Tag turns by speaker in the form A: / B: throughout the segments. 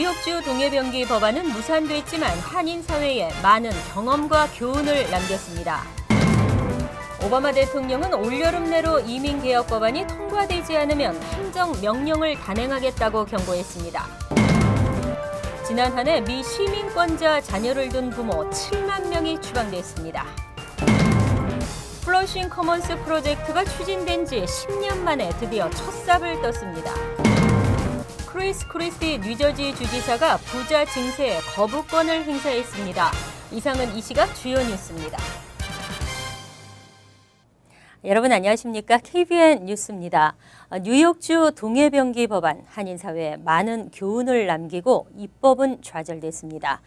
A: 뉴욕주 동해병기 법안은 무산됐지만 한인 사회에 많은 경험과 교훈을 남겼습니다. 오바마 대통령은 올여름 내로 이민개혁 법안이 통과되지 않으면 행정명령을 단행하겠다고 경고했습니다. 지난 한 해 미 시민권자 자녀를 둔 부모 7만 명이 추방됐습니다. 플러싱 커먼스 프로젝트가 추진된 지 10년 만에 드디어 첫 삽을 떴습니다. 크리스 크리스티 뉴저지 주지사가 부자 증세에 거부권을 행사했습니다. 이상은 이 시각 주요 뉴스입니다. 여러분 안녕하십니까? KBN 뉴스입니다. 뉴욕주 동해병기 법안 한인 사회에 많은 교훈을 남기고 입법은 좌절됐습니다.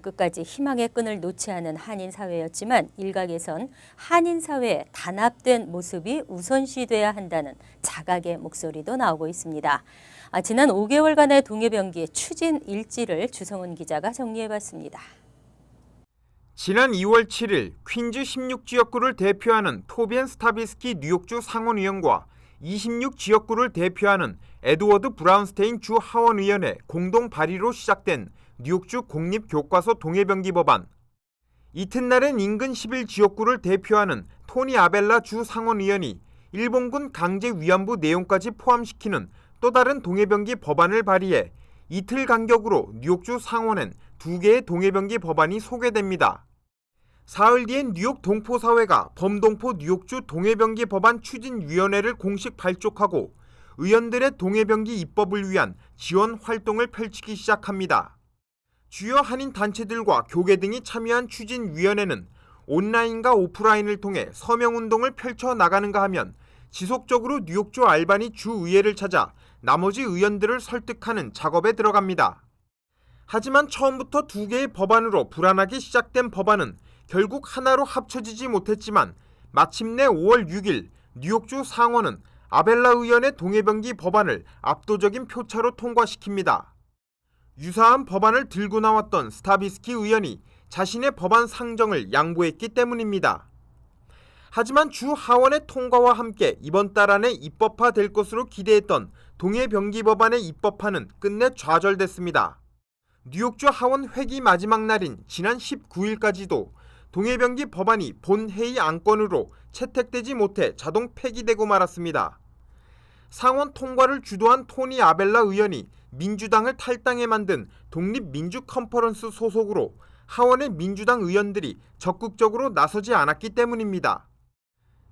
A: 끝까지 희망의 끈을 놓지 않은 한인 사회였지만 일각에선 한인 사회에 단합된 모습이 우선시돼야 한다는 자각의 목소리도 나오고 있습니다. 지난 5개월간의 동해병기 추진 일지를 주성훈 기자가 정리해봤습니다.
B: 지난 2월 7일 퀸즈 16지역구를 대표하는 토비앤 스타비스키 뉴욕주 상원의원과 26지역구를 대표하는 에드워드 브라운스테인 주 하원의원의 공동 발의로 시작된 뉴욕주 공립교과서 동해병기 법안. 이튿날엔 인근 11지역구를 대표하는 토니 아벨라 주 상원의원이 일본군 강제 위안부 내용까지 포함시키는 또 다른 동해병기 법안을 발의해 이틀 간격으로 뉴욕주 상원엔 2개의 동해병기 법안이 소개됩니다. 사흘 뒤엔 뉴욕 동포사회가 범동포 뉴욕주 동해병기 법안 추진위원회를 공식 발족하고 의원들의 동해병기 입법을 위한 지원 활동을 펼치기 시작합니다. 주요 한인 단체들과 교계 등이 참여한 추진위원회는 온라인과 오프라인을 통해 서명운동을 펼쳐나가는가 하면 지속적으로 뉴욕주 알바니 주의회를 찾아 나머지 의원들을 설득하는 작업에 들어갑니다. 하지만 처음부터 2개의 법안으로 불안하게 시작된 법안은 결국 하나로 합쳐지지 못했지만 마침내 5월 6일 뉴욕주 상원은 아벨라 의원의 동해병기 법안을 압도적인 표차로 통과시킵니다. 유사한 법안을 들고 나왔던 스타비스키 의원이 자신의 법안 상정을 양보했기 때문입니다. 하지만 주 하원의 통과와 함께 이번 달 안에 입법화될 것으로 기대했던 동해병기 법안의 입법화는 끝내 좌절됐습니다. 뉴욕주 하원 회기 마지막 날인 지난 19일까지도 동해병기 법안이 본회의 안건으로 채택되지 못해 자동 폐기되고 말았습니다. 상원 통과를 주도한 토니 아벨라 의원이 민주당을 탈당해 만든 독립민주컨퍼런스 소속으로 하원의 민주당 의원들이 적극적으로 나서지 않았기 때문입니다.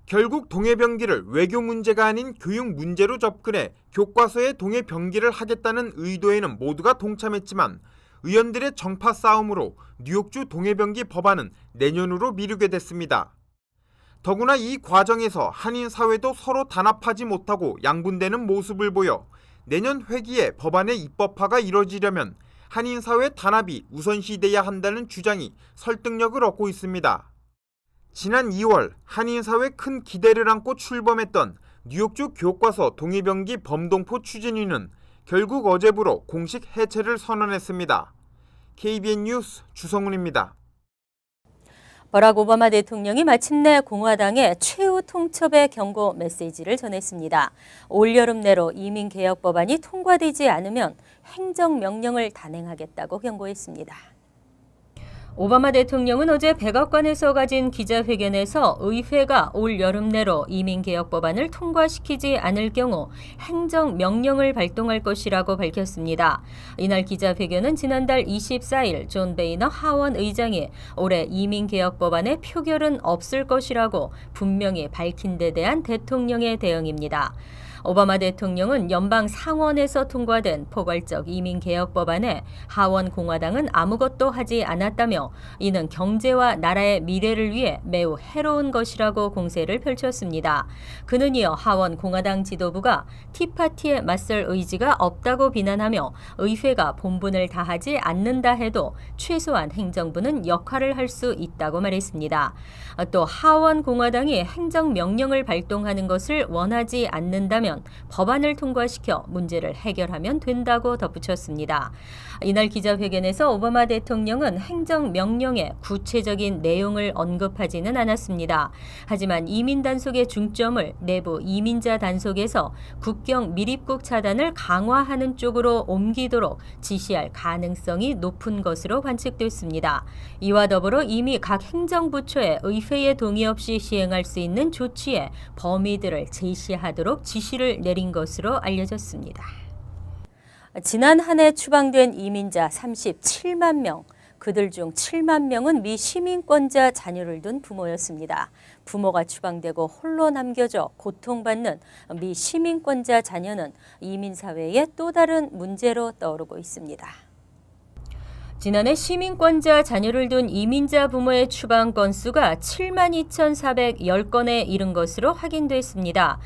B: 결국 동해병기를 외교 문제가 아닌 교육 문제로 접근해 교과서에 동해병기를 하겠다는 의도에는 모두가 동참했지만 의원들의 정파 싸움으로 뉴욕주 동해병기 법안은 내년으로 미루게 됐습니다. 더구나 이 과정에서 한인 사회도 서로 단합하지 못하고 양분되는 모습을 보여 내년 회기에 법안의 입법화가 이뤄지려면 한인 사회 단합이 우선시돼야 한다는 주장이 설득력을 얻고 있습니다. 지난 2월 한인 사회 큰 기대를 안고 출범했던 뉴욕주 교과서 동해병기 범동포 추진위는 결국 어제부로 공식 해체를 선언했습니다. KBN 뉴스 주성훈입니다.
A: 버락 오바마 대통령이 마침내 공화당에 최후 통첩의 경고 메시지를 전했습니다. 올여름 내로 이민개혁 법안이 통과되지 않으면 행정명령을 단행하겠다고 경고했습니다. 오바마 대통령은 어제 백악관에서 가진 기자회견에서 의회가 올 여름 내로 이민개혁 법안을 통과시키지 않을 경우 행정명령을 발동할 것이라고 밝혔습니다. 이날 기자회견은 지난달 24일 존 베이너 하원 의장이 올해 이민개혁 법안의 표결은 없을 것이라고 분명히 밝힌 데 대한 대통령의 대응입니다. 오바마 대통령은 연방 상원에서 통과된 포괄적 이민개혁 법안에 하원 공화당은 아무것도 하지 않았다며 이는 경제와 나라의 미래를 위해 매우 해로운 것이라고 공세를 펼쳤습니다. 그는 이어 하원 공화당 지도부가 티파티에 맞설 의지가 없다고 비난하며 의회가 본분을 다하지 않는다 해도 최소한 행정부는 역할을 할 수 있다고 말했습니다. 또 하원 공화당이 행정명령을 발동하는 것을 원하지 않는다며 있다면 법안을 통과시켜 문제를 해결하면 된다고 덧붙였습니다. 이날 기자회견에서 오바마 대통령은 행정명령의 구체적인 내용을 언급하지는 않았습니다. 하지만 이민 단속의 중점을 내부 이민자 단속에서 국경 밀입국 차단을 강화하는 쪽으로 옮기도록 지시할 가능성이 높은 것으로 관측됐습니다. 이와 더불어 이미 각 행정부처에 의회의 동의 없이 시행할 수 있는 조치의 범위들을 제시하도록 지시를 내린 것으로 알려졌습니다. 지난 한 해 추방된 이민자 37만 명, 그들 중 7만 명은 미 시민권자 자녀를 둔 부모였습니다. 부모가 추방되고 홀로 남겨져 고통받는 미 시민권자 자녀는 이민사회의 또 다른 문제로 떠오르고 있습니다. 지난해 시민권자 자녀를 둔 이민자 부모의 추방 건수가 72,410건에 이른 것으로 확인됐습니다.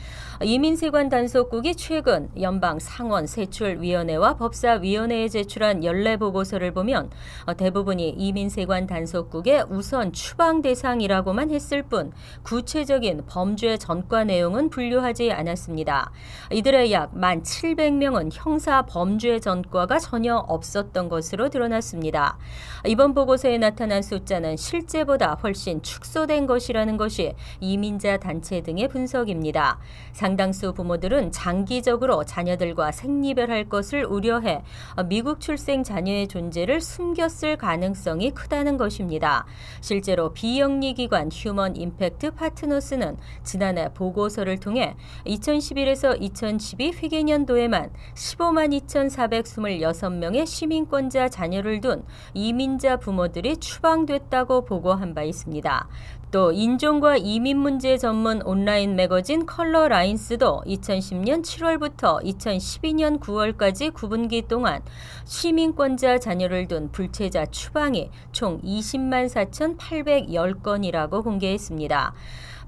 A: 이민세관 단속국이 최근 연방 상원 세출위원회와 법사위원회에 제출한 연례 보고서를 보면 대부분이 이민세관 단속국의 우선 추방 대상이라고만 했을 뿐 구체적인 범죄 전과 내용은 분류하지 않았습니다. 이들의 약 1,700명은 형사 범죄 전과가 전혀 없었던 것으로 드러났습니다. 이번 보고서에 나타난 숫자는 실제보다 훨씬 축소된 것이라는 것이 이민자 단체 등의 분석입니다. 상당수 부모들은 장기적으로 자녀들과 생리별할 것을 우려해 미국 출생 자녀의 존재를 숨겼을 가능성이 크다는 것입니다. 실제로 비영리기관 휴먼 임팩트 파트너스는 지난해 보고서를 통해 2011에서 2012 회계년도에만 15만 2,426명의 시민권자 자녀를 둔 이민자 부모들이 추방됐다고 보고한 바 있습니다. 또 인종과 이민 문제 전문 온라인 매거진 컬러 라인스도 2010년 7월부터 2012년 9월까지 9분기 동안 시민권자 자녀를 둔 불체자 추방이 총 20만 4,810건이라고 공개했습니다.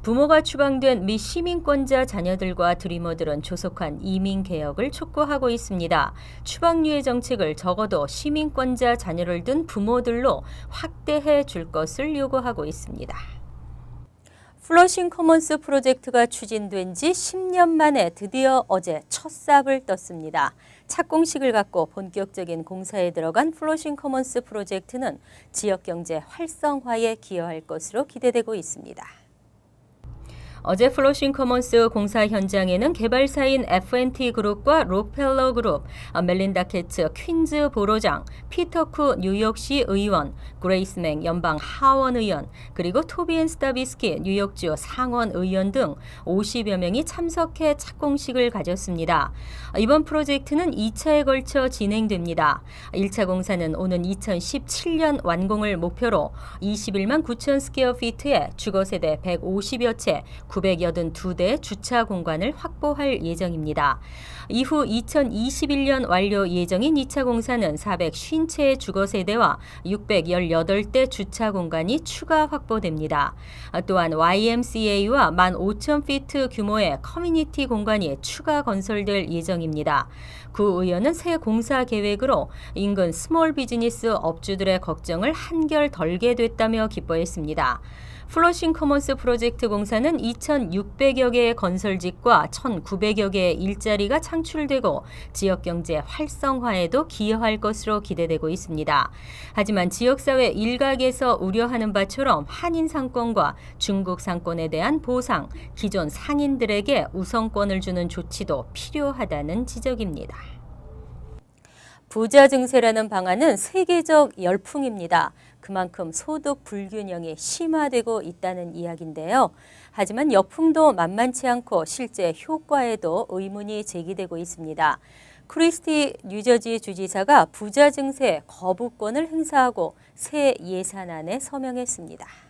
A: 부모가 추방된 미 시민권자 자녀들과 드리머들은 조속한 이민 개혁을 촉구하고 있습니다. 추방류의 정책을 적어도 시민권자 자녀를 둔 부모들로 확대해 줄 것을 요구하고 있습니다. 플러싱 커먼스 프로젝트가 추진된 지 10년 만에 드디어 어제 첫 삽을 떴습니다. 착공식을 갖고 본격적인 공사에 들어간 플러싱 커먼스 프로젝트는 지역 경제 활성화에 기여할 것으로 기대되고 있습니다. 어제 플러싱 커먼스 공사 현장에는 개발사인 F&T 그룹과 록펠러 그룹, 멜린다 게츠 퀸즈 보로장, 피터 쿠 뉴욕시 의원, 그레이스 맹 연방 하원 의원, 그리고 토비 스타비스키 뉴욕주 상원 의원 등 50여 명이 참석해 착공식을 가졌습니다. 이번 프로젝트는 2차에 걸쳐 진행됩니다. 1차 공사는 오는 2017년 완공을 목표로 21만 9천 스퀘어피트의 주거세대 150여 채, 982대 주차 공간을 확보할 예정입니다. 이후 2021년 완료 예정인 2차 공사는 450채의 주거세대와 618대 주차 공간이 추가 확보됩니다. 또한 YMCA와 15,000피트 규모의 커뮤니티 공간이 추가 건설될 예정입니다. 구 의원은 새 공사 계획으로 인근 스몰 비즈니스 업주들의 걱정을 한결 덜게 됐다며 기뻐했습니다. 플러싱 커먼스 프로젝트 공사는 2,600여 개의 건설직과 1,900여 개의 일자리가 창출되고 지역 경제 활성화에도 기여할 것으로 기대되고 있습니다. 하지만 지역사회 일각에서 우려하는 바처럼 한인 상권과 중국 상권에 대한 보상, 기존 상인들에게 우선권을 주는 조치도 필요하다는 지적입니다. 부자 증세라는 방안은 세계적 열풍입니다. 그만큼 소득 불균형이 심화되고 있다는 이야기인데요. 하지만 역풍도 만만치 않고 실제 효과에도 의문이 제기되고 있습니다. 크리스티 뉴저지 주지사가 부자 증세 거부권을 행사하고 새 예산안에 서명했습니다.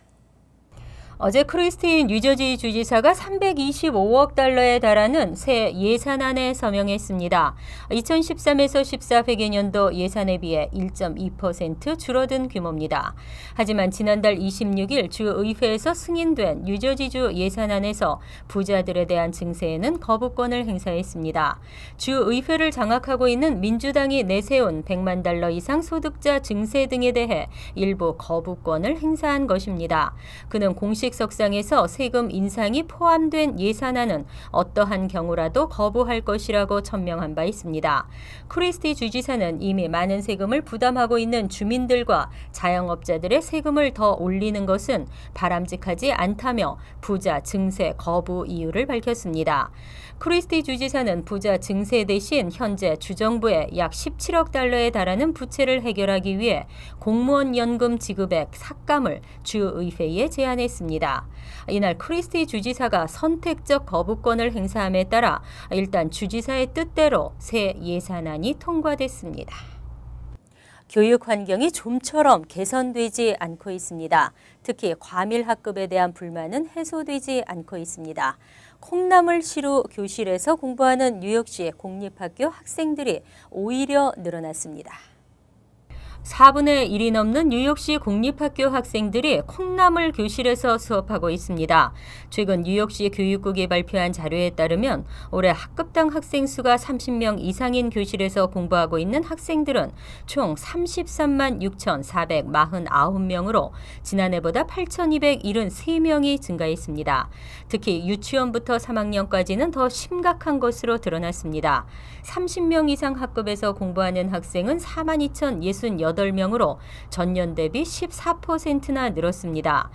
A: 어제 크리스티 뉴저지 주지사가 325억 달러에 달하는 새 예산안에 서명했습니다. 2013에서 14 회계년도 예산에 비해 1.2% 줄어든 규모입니다. 하지만 지난달 26일 주의회에서 승인된 뉴저지주 예산안에서 부자들에 대한 증세에는 거부권을 행사했습니다. 주의회를 장악하고 있는 민주당이 내세운 100만 달러 이상 소득자 증세 등에 대해 일부 거부권을 행사한 것입니다. 그는 공식 공식 석상에서 세금 인상이 포함된 예산안은 어떠한 경우라도 거부할 것이라고 천명한 바 있습니다. 크리스티 주지사는 이미 많은 세금을 부담하고 있는 주민들과 자영업자들의 세금을 더 올리는 것은 바람직하지 않다며 부자 증세 거부 이유를 밝혔습니다. 크리스티 주지사는 부자 증세 대신 현재 주정부에 약 17억 달러에 달하는 부채를 해결하기 위해 공무원 연금 지급액 삭감을 주의회에 제안했습니다. 이날 크리스티 주지사가 선택적 거부권을 행사함에 따라 일단 주지사의 뜻대로 새 예산안이 통과됐습니다. 교육 환경이 좀처럼 개선되지 않고 있습니다. 특히 과밀학급에 대한 불만은 해소되지 않고 있습니다. 콩나물시루 교실에서 공부하는 뉴욕시 공립학교 학생들이 오히려 늘어났습니다. 4분의 1이 넘는 뉴욕시 공립학교 학생들이 콩나물 교실에서 수업하고 있습니다. 최근 뉴욕시 교육국이 발표한 자료에 따르면 올해 학급당 학생 수가 30명 이상인 교실에서 공부하고 있는 학생들은 총 33만 6,449명으로 지난해보다 8,273명이 증가했습니다. 특히 유치원부터 3학년까지는 더 심각한 것으로 드러났습니다. 30명 이상 학급에서 공부하는 학생은 42,068명으로 전년 대비 14%나 늘었습니다.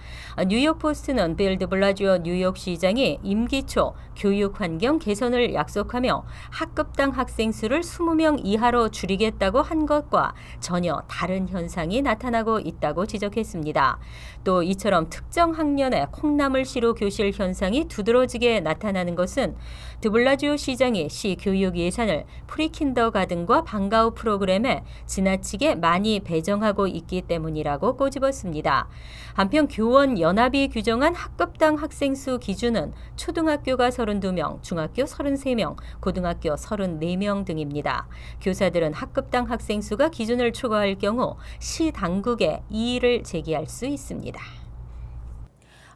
A: 뉴욕 포스트는 빌 드 블라지오 뉴욕시장이 임기 초 교육 환경 개선을 약속하며 학급당 학생 수를 20명 이하로 줄이겠다고 한 것과 전혀 다른 현상이 나타나고 있다고 지적했습니다. 또 이처럼 특정 학년의 콩나물 시루 교실 현상이 두드러지게 나타나는 것은 드 블라지오 시장이 시 교육 예산을 프리킨더가든과 방과후 프로그램에 지나치게 많이 배정하고 있기 때문이라고 꼬집었습니다. 한편 교원 연합이 규정한 학급당 학생 수 기준은 초등학교가 32명, 중학교 33명, 고등학교 34명 등입니다. 교사들은 학급당 학생 수가 기준을 초과할 경우 시 당국에 이의를 제기할 수 있습니다.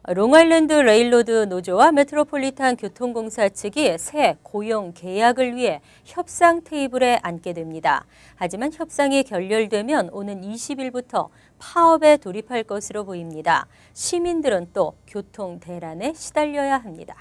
A: 롱아일랜드 레일로드 노조와 메트로폴리탄 교통공사 측이 새 고용 계약을 위해 협상 테이블에 앉게 됩니다. 하지만 협상이 결렬되면 오는 20일부터 파업에 돌입할 것으로 보입니다. 시민들은 또 교통 대란에 시달려야 합니다.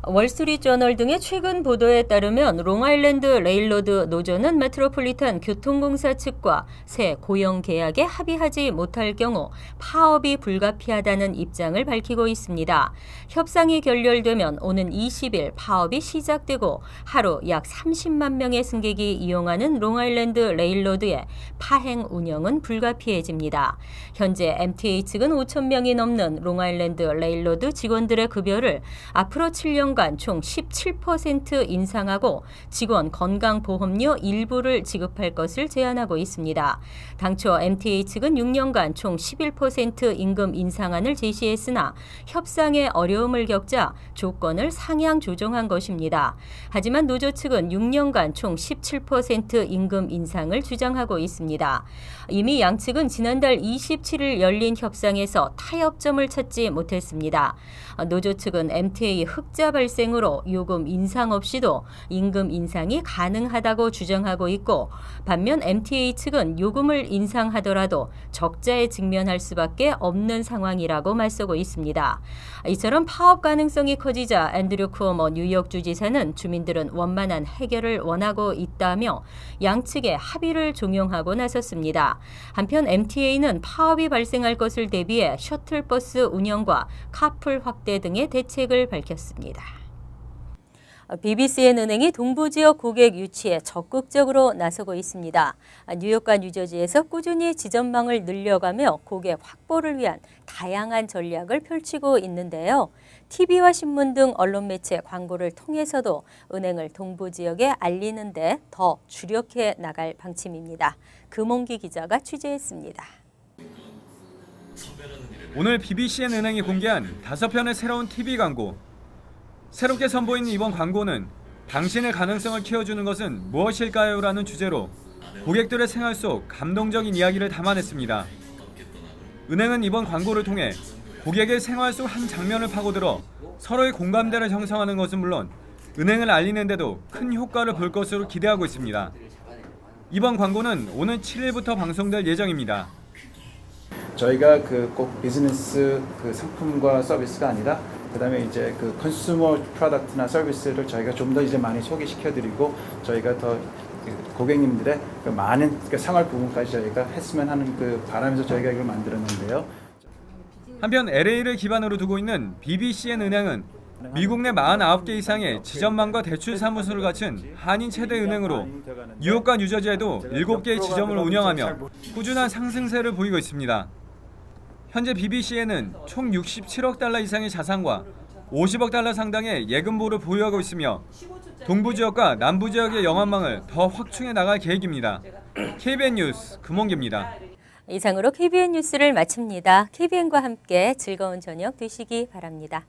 A: 월스트리트저널 등의 최근 보도에 따르면 롱아일랜드 레일로드 노조는 메트로폴리탄 교통공사 측과 새 고용 계약에 합의하지 못할 경우 파업이 불가피하다는 입장을 밝히고 있습니다. 협상이 결렬되면 오는 20일 파업이 시작되고 하루 약 30만 명의 승객이 이용하는 롱아일랜드 레일로드의 파행 운영은 불가피해집니다. 현재 MTA 측은 5천 명이 넘는 롱아일랜드 레일로드 직원들의 급여를 앞으로 7년 총 17% 인상하고 직원 건강보험료 일부를 지급할 것을 제안하고 있습니다. 당초 MTA 측은 6년간 총 11% 임금 인상안을 제시했으나 협상에 어려움을 겪자 조건을 상향 조정한 것입니다. 하지만 노조 측은 6년간 총 17% 임금 인상을 주장하고 있습니다. 이미 양측은 지난달 27일 열린 협상에서 타협점을 찾지 못했습니다. 노조 측은 MTA 흑자 발생으로 요금 인상 없이도 임금 인상이 가능하다고 주장하고 있고 반면 MTA 측은 요금을 인상하더라도 적자에 직면할 수밖에 없는 상황이라고 맞서고 있습니다. 이처럼 파업 가능성이 커지자 앤드류 쿠오모 뉴욕 주지사는 주민들은 원만한 해결을 원하고 있다며 양측의 합의를 종용하고 나섰습니다. 한편 MTA는 파업이 발생할 것을 대비해 셔틀버스 운영과 카풀 확대 등의 대책을 밝혔습니다. BBCN은행이 동부지역 고객 유치에 적극적으로 나서고 있습니다. 뉴욕과 뉴저지에서 꾸준히 지점망을 늘려가며 고객 확보를 위한 다양한 전략을 펼치고 있는데요. TV와 신문 등 언론 매체 광고를 통해서도 은행을 동부지역에 알리는 데 더 주력해 나갈 방침입니다. 금홍기 기자가 취재했습니다.
C: 오늘 BBCN은행이 공개한 5편의 새로운 TV 광고. 새롭게 선보이는 이번 광고는 당신의 가능성을 키워주는 것은 무엇일까요? 라는 주제로 고객들의 생활 속 감동적인 이야기를 담아냈습니다. 은행은 이번 광고를 통해 고객의 생활 속 한 장면을 파고들어 서로의 공감대를 형성하는 것은 물론 은행을 알리는 데도 큰 효과를 볼 것으로 기대하고 있습니다. 이번 광고는 오는 7일부터 방송될 예정입니다.
D: 저희가 꼭 비즈니스 상품과 서비스가 아니라 그다음에 이제 컨슈머 프로덕트나 서비스를 저희가 좀 더 이제 많이 소개시켜드리고 저희가 더 고객님들의 많은 생활 부분까지 저희가 했으면 하는 바람에서 저희가 이걸 만들었는데요.
C: 한편 LA를 기반으로 두고 있는 BBCN 은행은 미국 내 49개 이상의 지점망과 대출 사무소를 갖춘 한인 최대 은행으로 뉴욕과 뉴저지에도 7개의 지점을 운영하며 꾸준한 상승세를 보이고 있습니다. 현재 BBCN은 총 67억 달러 이상의 자산과 50억 달러 상당의 예금보를 보유하고 있으며 동부 지역과 남부 지역의 영업망을 더 확충해 나갈 계획입니다. KBN 뉴스 금원기입니다.
A: 이상으로 KBN 뉴스를 마칩니다. KBN과 함께 즐거운 저녁 되시기 바랍니다.